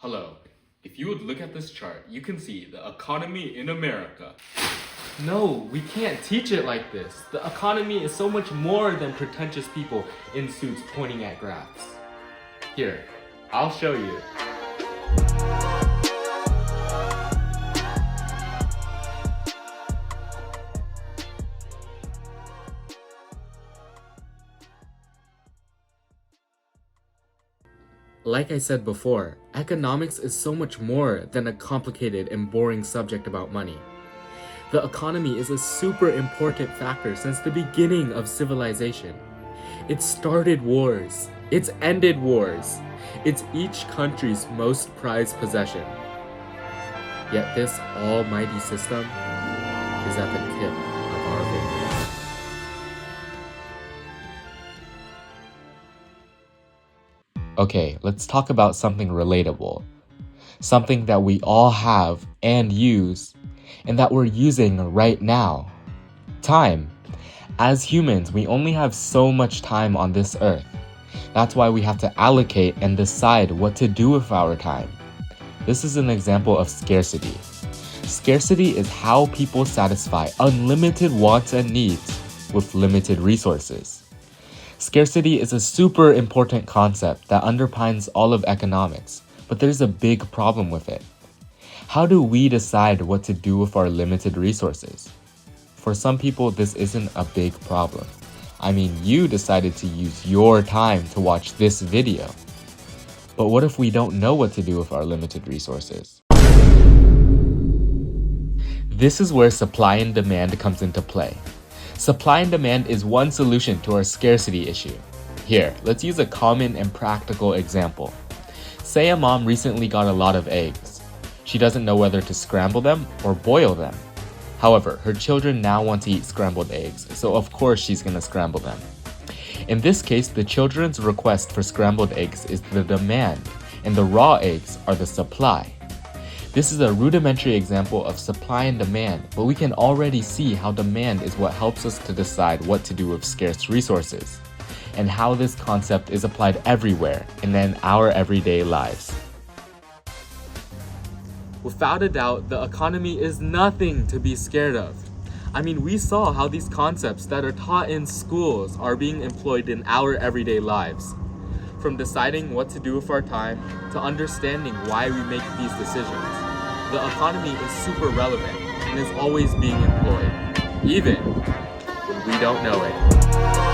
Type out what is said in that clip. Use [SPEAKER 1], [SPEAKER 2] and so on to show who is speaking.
[SPEAKER 1] Hello. If you would look at this chart, you can see the economy in America.
[SPEAKER 2] No, we can't teach it like this. The economy is so much more than pretentious people in suits pointing at graphs. Here, I'll show you. Like I said before, economics is so much more than a complicated and boring subject about money. The economy is a super important factor since the beginning of civilization. It started wars. It's ended wars. It's each country's most prized possession. Yet this almighty system is at the tip of our fingers. Okay, let's talk about something relatable. Something that we all have and use, and that we're using right now. Time. As humans, we only have so much time on this earth. That's why we have to allocate and decide what to do with our time. This is an example of scarcity. Scarcity is how people satisfy unlimited wants and needs with limited resources. Scarcity is a super important concept that underpins all of economics, but there's a big problem with it. How do we decide what to do with our limited resources? For some people, this isn't a big problem. I mean, you decided to use your time to watch this video. But what if we don't know what to do with our limited resources? This is where supply and demand comes into play. Supply and demand is one solution to our scarcity issue. Here, let's use a common and practical example. Say a mom recently got a lot of eggs. She doesn't know whether to scramble them or boil them. However, her children now want to eat scrambled eggs, so of course she's gonna scramble them. In this case, the children's request for scrambled eggs is the demand, and the raw eggs are the supply. This is a rudimentary example of supply and demand, but we can already see how demand is what helps us to decide what to do with scarce resources, and how this concept is applied everywhere and in our everyday lives. Without a doubt, the economy is nothing to be scared of. I mean, we saw how these concepts that are taught in schools are being employed in our everyday lives. From deciding what to do with our time to understanding why we make these decisions, the economy is super relevant and is always being employed, even when we don't know it.